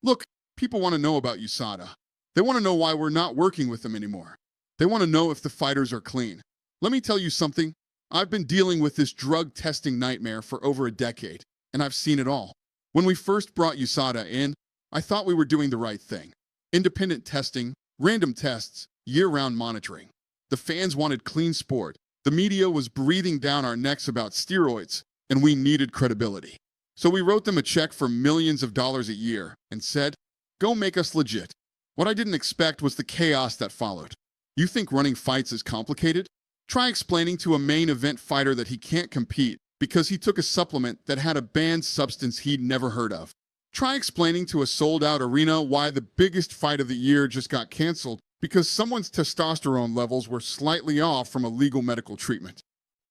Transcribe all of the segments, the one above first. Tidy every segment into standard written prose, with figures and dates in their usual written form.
Look, people want to know about USADA. They want to know why we're not working with them anymore. They want to know if the fighters are clean. Let me tell you something. I've been dealing with this drug testing nightmare for over a decade, and I've seen it all. When we first brought USADA in, I thought we were doing the right thing. Independent testing, random tests, year-round monitoring. The fans wanted clean sport. The media was breathing down our necks about steroids, and we needed credibility. So we wrote them a check for millions of dollars a year and said, go make us legit. What I didn't expect was the chaos that followed. You think running fights is complicated? Try explaining to a main event fighter that he can't compete because he took a supplement that had a banned substance he'd never heard of. Try explaining to a sold-out arena why the biggest fight of the year just got canceled because someone's testosterone levels were slightly off from a legal medical treatment.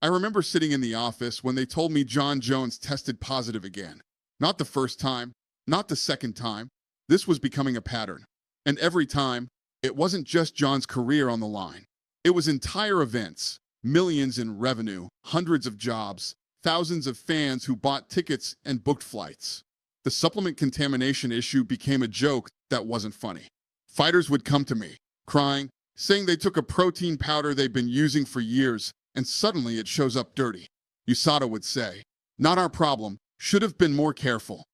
I remember sitting in the office when they told me Jon Jones tested positive again. Not the first time, not the second time. This was becoming a pattern. And every time, it wasn't just Jon's career on the line. It was entire events, millions in revenue, hundreds of jobs, thousands of fans who bought tickets and booked flights. The supplement contamination issue became a joke that wasn't funny. Fighters would come to me, crying, saying they took a protein powder they'd been using for years, and suddenly it shows up dirty. USADA would say, not our problem, should have been more careful.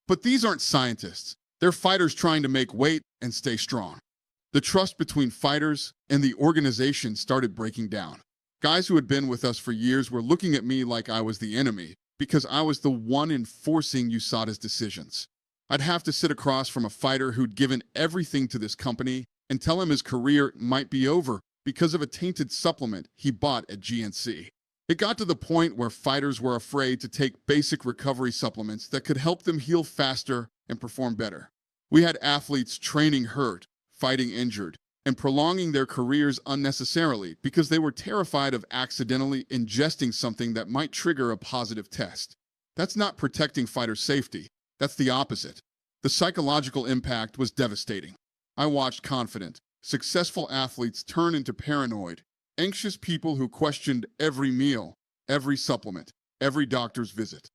But these aren't scientists. They're fighters trying to make weight and stay strong. The trust between fighters and the organization started breaking down. Guys who had been with us for years were looking at me like I was the enemy because I was the one enforcing USADA's decisions. I'd have to sit across from a fighter who'd given everything to this company and tell him his career might be over because of a tainted supplement he bought at GNC. It got to the point where fighters were afraid to take basic recovery supplements that could help them heal faster and perform better. We had athletes training hurt, fighting injured, and prolonging their careers unnecessarily because they were terrified of accidentally ingesting something that might trigger a positive test. That's not protecting fighter safety. That's the opposite. The psychological impact was devastating. I watched confident, successful athletes turn into paranoid, anxious people who questioned every meal, every supplement, every doctor's visit.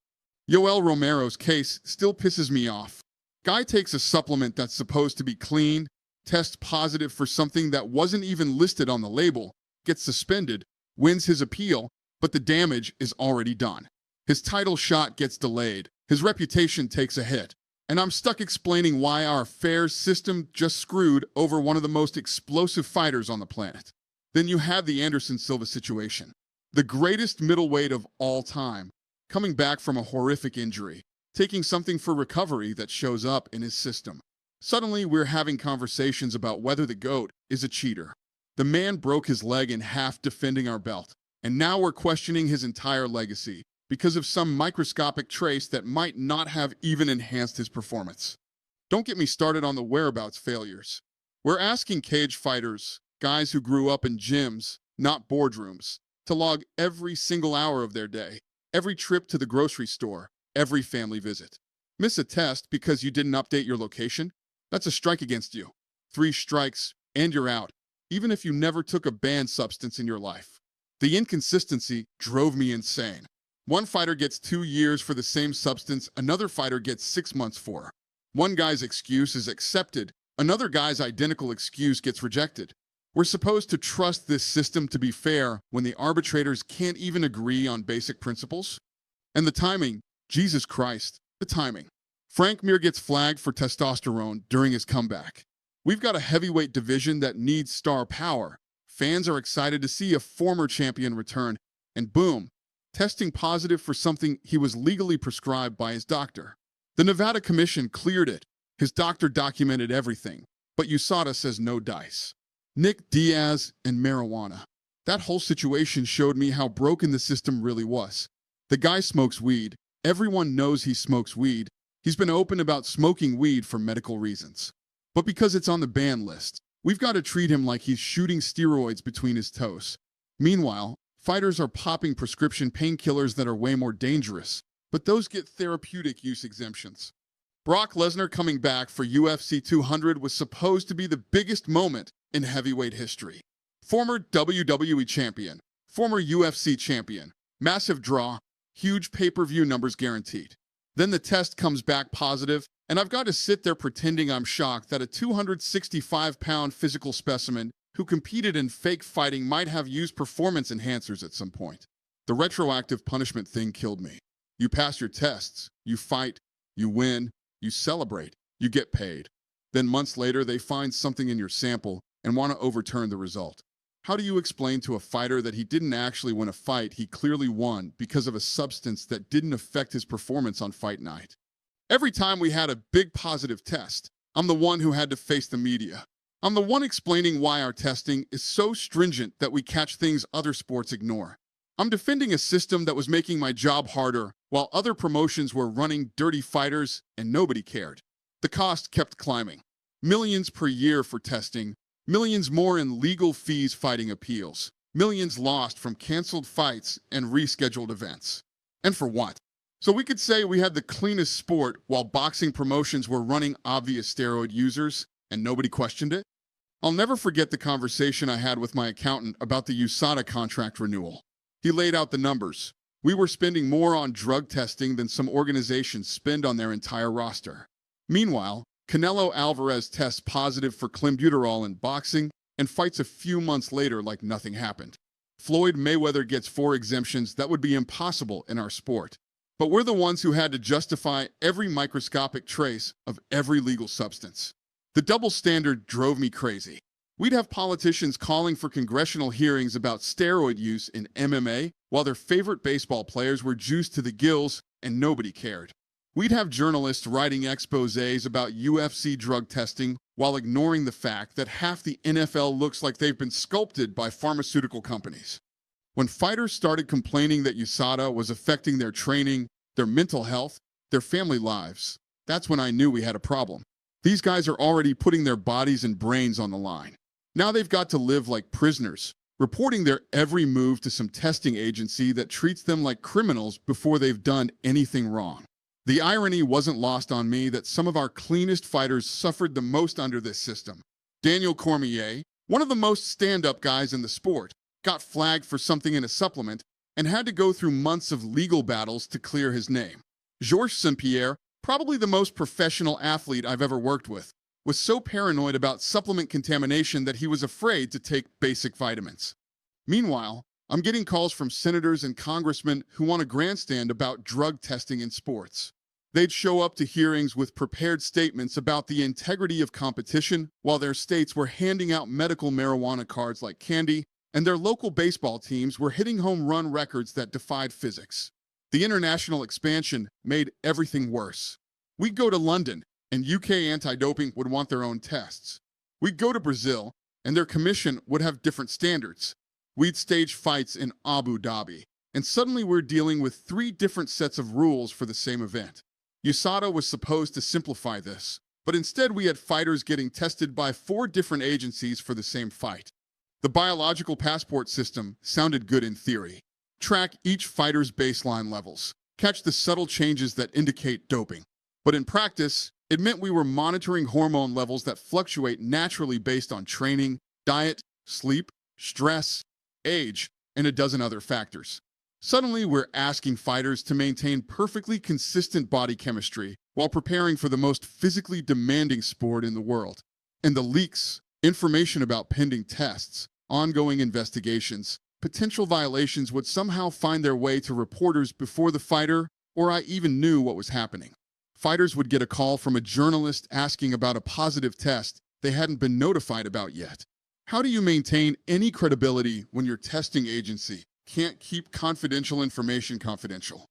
Yoel Romero's case still pisses me off. Guy takes a supplement that's supposed to be clean, tests positive for something that wasn't even listed on the label, gets suspended, wins his appeal, but the damage is already done. His title shot gets delayed, his reputation takes a hit, and I'm stuck explaining why our fair system just screwed over one of the most explosive fighters on the planet. Then you have the Anderson Silva situation. The greatest middleweight of all time, coming back from a horrific injury, taking something for recovery that shows up in his system. Suddenly, we're having conversations about whether the GOAT is a cheater. The man broke his leg in half defending our belt, and now we're questioning his entire legacy because of some microscopic trace that might not have even enhanced his performance. Don't get me started on the whereabouts failures. We're asking cage fighters, guys who grew up in gyms, not boardrooms, to log every single hour of their day, every trip to the grocery store, every family visit. Miss a test because you didn't update your location? That's a strike against you. 3 strikes, and you're out, even if you never took a banned substance in your life. The inconsistency drove me insane. One fighter gets 2 years for the same substance, another fighter gets 6 months for. One guy's excuse is accepted, another guy's identical excuse gets rejected. We're supposed to trust this system to be fair when the arbitrators can't even agree on basic principles? And the timing, Jesus Christ, the timing. Frank Mir gets flagged for testosterone during his comeback. We've got a heavyweight division that needs star power. Fans are excited to see a former champion return, and boom, testing positive for something he was legally prescribed by his doctor. The Nevada Commission cleared it. His doctor documented everything, but USADA says no dice. Nick Diaz and marijuana. That whole situation showed me how broken the system really was. The guy smokes weed. Everyone knows he smokes weed. He's been open about smoking weed for medical reasons. But because it's on the ban list, we've got to treat him like he's shooting steroids between his toes. Meanwhile, fighters are popping prescription painkillers that are way more dangerous, but those get therapeutic use exemptions. Brock Lesnar coming back for UFC 200 was supposed to be the biggest moment in heavyweight history. Former WWE champion, former UFC champion, massive draw, huge pay-per-view numbers guaranteed. Then the test comes back positive, And I've got to sit there pretending I'm shocked that a 265-pound physical specimen who competed in fake fighting might have used performance enhancers at some point. The retroactive punishment thing killed me. You pass your tests, you fight, you win, you celebrate, you get paid. Then months later, they find something in your sample and want to overturn the result. How do you explain to a fighter that he didn't actually win a fight he clearly won because of a substance that didn't affect his performance on fight night? Every time we had a big positive test, I'm the one who had to face the media. I'm the one explaining why our testing is so stringent that we catch things other sports ignore. I'm defending a system that was making my job harder while other promotions were running dirty fighters and nobody cared. The cost kept climbing. Millions per year for testing, millions more in legal fees fighting appeals, millions lost from canceled fights and rescheduled events. And for what? So we could say we had the cleanest sport while boxing promotions were running obvious steroid users and nobody questioned it? I'll never forget the conversation I had with my accountant about the USADA contract renewal. He laid out the numbers. We were spending more on drug testing than some organizations spend on their entire roster. Meanwhile, Canelo Alvarez tests positive for clenbuterol in boxing and fights a few months later like nothing happened. Floyd Mayweather gets 4 exemptions that would be impossible in our sport. But we're the ones who had to justify every microscopic trace of every legal substance. The double standard drove me crazy. We'd have politicians calling for congressional hearings about steroid use in MMA while their favorite baseball players were juiced to the gills and nobody cared. We'd have journalists writing exposés about UFC drug testing while ignoring the fact that half the NFL looks like they've been sculpted by pharmaceutical companies. When fighters started complaining that USADA was affecting their training, their mental health, their family lives, that's when I knew we had a problem. These guys are already putting their bodies and brains on the line. Now they've got to live like prisoners, reporting their every move to some testing agency that treats them like criminals before they've done anything wrong. The irony wasn't lost on me that some of our cleanest fighters suffered the most under this system. Daniel Cormier, one of the most stand-up guys in the sport, got flagged for something in a supplement and had to go through months of legal battles to clear his name. Georges St-Pierre, probably the most professional athlete I've ever worked with, was so paranoid about supplement contamination that he was afraid to take basic vitamins. Meanwhile, I'm getting calls from senators and congressmen who want to grandstand about drug testing in sports. They'd show up to hearings with prepared statements about the integrity of competition while their states were handing out medical marijuana cards like candy, and their local baseball teams were hitting home run records that defied physics. The international expansion made everything worse. We'd go to London, and UK anti-doping would want their own tests. We'd go to Brazil, and their commission would have different standards. We'd stage fights in Abu Dhabi, and suddenly we're dealing with 3 different sets of rules for the same event. USADA was supposed to simplify this, but instead we had fighters getting tested by 4 different agencies for the same fight. The biological passport system sounded good in theory. Track each fighter's baseline levels, catch the subtle changes that indicate doping. But in practice, it meant we were monitoring hormone levels that fluctuate naturally based on training, diet, sleep, stress, age, and a dozen other factors. Suddenly, we're asking fighters to maintain perfectly consistent body chemistry while preparing for the most physically demanding sport in the world. And the leaks, information about pending tests, ongoing investigations, potential violations would somehow find their way to reporters before the fighter or I even knew what was happening. Fighters would get a call from a journalist asking about a positive test they hadn't been notified about yet. How do you maintain any credibility when your testing agency can't keep confidential information confidential?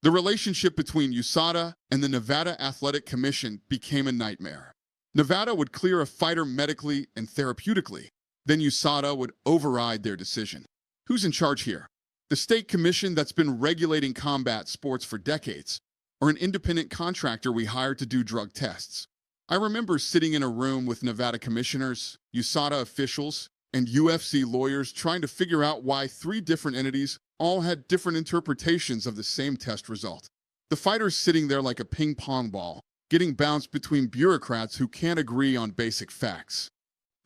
The relationship between USADA and the Nevada Athletic Commission became a nightmare. Nevada would clear a fighter medically and therapeutically. Then USADA would override their decision. Who's in charge here? The state commission that's been regulating combat sports for decades, or an independent contractor we hired to do drug tests? I remember sitting in a room with Nevada commissioners, USADA officials, and UFC lawyers trying to figure out why 3 different entities all had different interpretations of the same test result. The fighters sitting there like a ping pong ball, getting bounced between bureaucrats who can't agree on basic facts.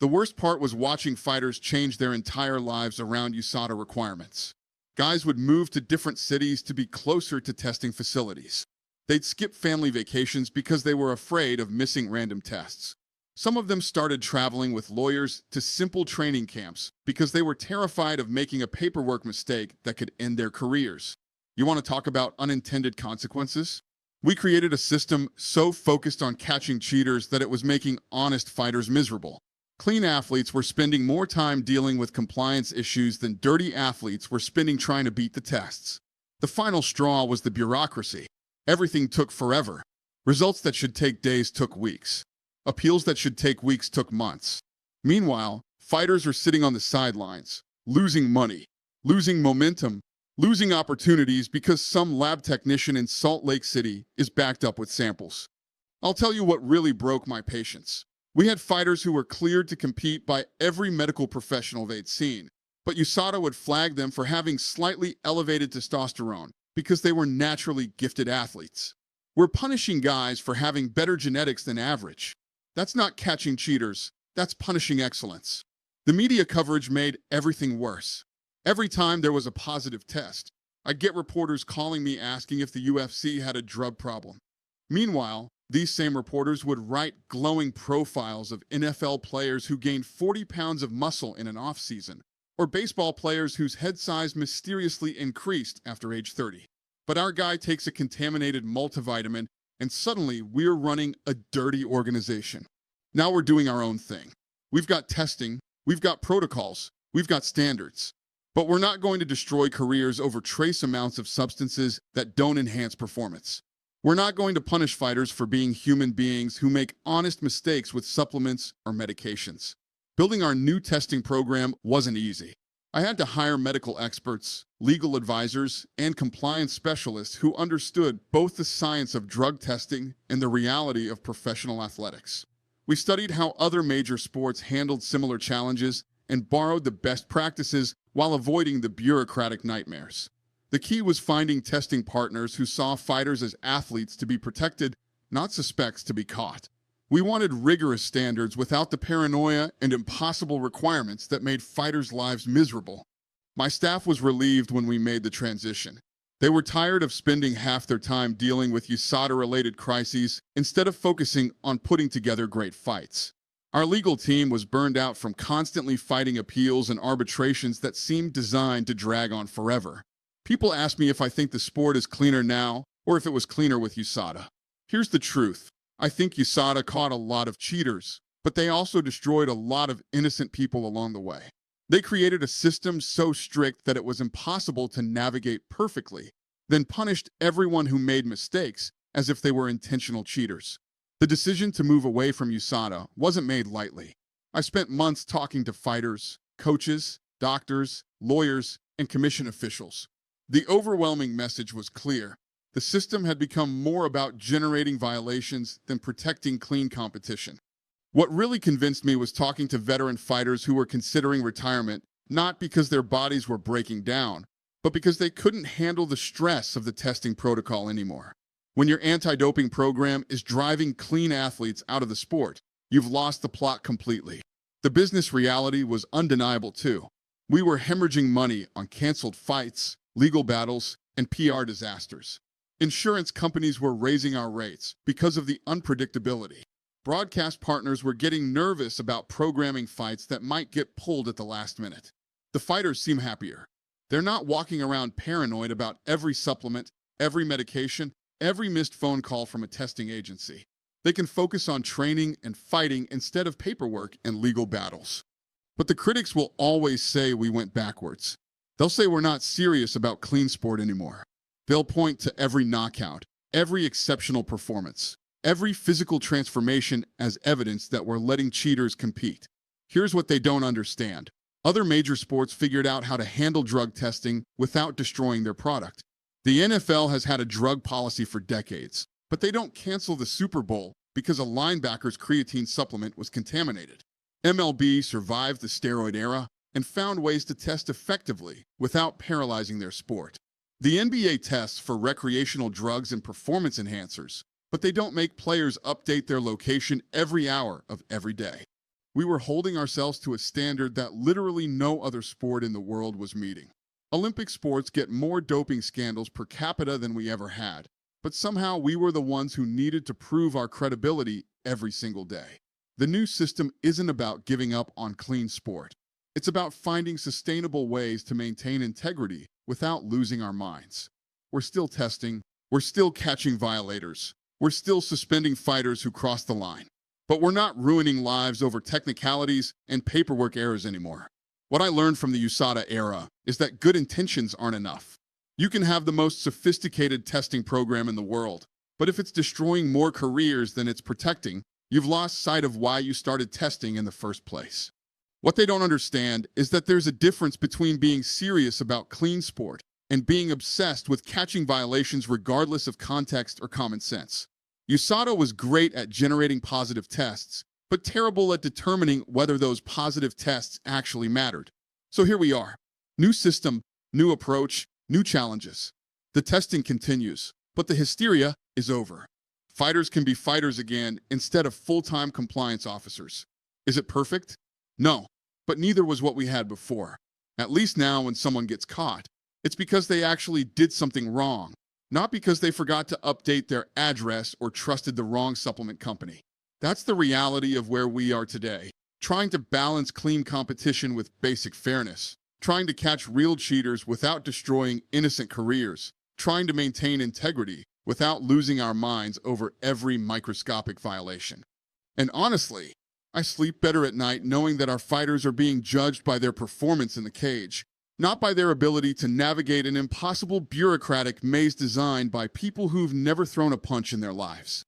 The worst part was watching fighters change their entire lives around USADA requirements. Guys would move to different cities to be closer to testing facilities. They'd skip family vacations because they were afraid of missing random tests. Some of them started traveling with lawyers to simple training camps because they were terrified of making a paperwork mistake that could end their careers. You want to talk about unintended consequences? We created a system so focused on catching cheaters that it was making honest fighters miserable. Clean athletes were spending more time dealing with compliance issues than dirty athletes were spending trying to beat the tests. The final straw was the bureaucracy. Everything took forever. Results that should take days took weeks. Appeals that should take weeks took months. Meanwhile, fighters are sitting on the sidelines, losing money, losing momentum, losing opportunities because some lab technician in Salt Lake City is backed up with samples. I'll tell you what really broke my patience. We had fighters who were cleared to compete by every medical professional they'd seen, but USADA would flag them for having slightly elevated testosterone because they were naturally gifted athletes. We're punishing guys for having better genetics than average. That's not catching cheaters, that's punishing excellence. The media coverage made everything worse. Every time there was a positive test, I'd get reporters calling me asking if the UFC had a drug problem. Meanwhile, these same reporters would write glowing profiles of NFL players who gained 40 pounds of muscle in an off-season, or baseball players whose head size mysteriously increased after age 30. But our guy takes a contaminated multivitamin, and suddenly we're running a dirty organization. Now we're doing our own thing. We've got testing, we've got protocols, we've got standards. But we're not going to destroy careers over trace amounts of substances that don't enhance performance. We're not going to punish fighters for being human beings who make honest mistakes with supplements or medications. Building our new testing program wasn't easy. I had to hire medical experts, legal advisors, and compliance specialists who understood both the science of drug testing and the reality of professional athletics. We studied how other major sports handled similar challenges and borrowed the best practices while avoiding the bureaucratic nightmares. The key was finding testing partners who saw fighters as athletes to be protected, not suspects to be caught. We wanted rigorous standards without the paranoia and impossible requirements that made fighters' lives miserable. My staff was relieved when we made the transition. They were tired of spending half their time dealing with USADA-related crises instead of focusing on putting together great fights. Our legal team was burned out from constantly fighting appeals and arbitrations that seemed designed to drag on forever. People ask me if I think the sport is cleaner now or if it was cleaner with USADA. Here's the truth. I think USADA caught a lot of cheaters, but they also destroyed a lot of innocent people along the way. They created a system so strict that it was impossible to navigate perfectly, then punished everyone who made mistakes as if they were intentional cheaters. The decision to move away from USADA wasn't made lightly. I spent months talking to fighters, coaches, doctors, lawyers, and commission officials. The overwhelming message was clear. The system had become more about generating violations than protecting clean competition. What really convinced me was talking to veteran fighters who were considering retirement, not because their bodies were breaking down, but because they couldn't handle the stress of the testing protocol anymore. When your anti-doping program is driving clean athletes out of the sport, you've lost the plot completely. The business reality was undeniable too. We were hemorrhaging money on canceled fights, legal battles, and PR disasters. Insurance companies were raising our rates because of the unpredictability. Broadcast partners were getting nervous about programming fights that might get pulled at the last minute. The fighters seem happier. They're not walking around paranoid about every supplement, every medication, every missed phone call from a testing agency. They can focus on training and fighting instead of paperwork and legal battles. But the critics will always say we went backwards. They'll say we're not serious about clean sport anymore. They'll point to every knockout, every exceptional performance, every physical transformation as evidence that we're letting cheaters compete. Here's what they don't understand. Other major sports figured out how to handle drug testing without destroying their product. The NFL has had a drug policy for decades, but they don't cancel the Super Bowl because a linebacker's creatine supplement was contaminated. MLB survived the steroid era and found ways to test effectively without paralyzing their sport. The NBA tests for recreational drugs and performance enhancers, but they don't make players update their location every hour of every day. We were holding ourselves to a standard that literally no other sport in the world was meeting. Olympic sports get more doping scandals per capita than we ever had, But somehow we were the ones who needed to prove our credibility every single day. The new system isn't about giving up on clean sport. It's about finding sustainable ways to maintain integrity without losing our minds. We're still testing, we're still catching violators, we're still suspending fighters who cross the line. But we're not ruining lives over technicalities and paperwork errors anymore. What I learned from the USADA era is that good intentions aren't enough. You can have the most sophisticated testing program in the world, but if it's destroying more careers than it's protecting, you've lost sight of why you started testing in the first place. What they don't understand is that there's a difference between being serious about clean sport and being obsessed with catching violations regardless of context or common sense. USADA was great at generating positive tests, but terrible at determining whether those positive tests actually mattered. So here we are. New system, new approach, new challenges. The testing continues, but the hysteria is over. Fighters can be fighters again instead of full-time compliance officers. Is it perfect? No, but neither was what we had before. At least now when someone gets caught, it's because they actually did something wrong, not because they forgot to update their address or trusted the wrong supplement company. That's the reality of where we are today, trying to balance clean competition with basic fairness, trying to catch real cheaters without destroying innocent careers, trying to maintain integrity without losing our minds over every microscopic violation. And honestly, I sleep better at night knowing that our fighters are being judged by their performance in the cage, not by their ability to navigate an impossible bureaucratic maze designed by people who've never thrown a punch in their lives.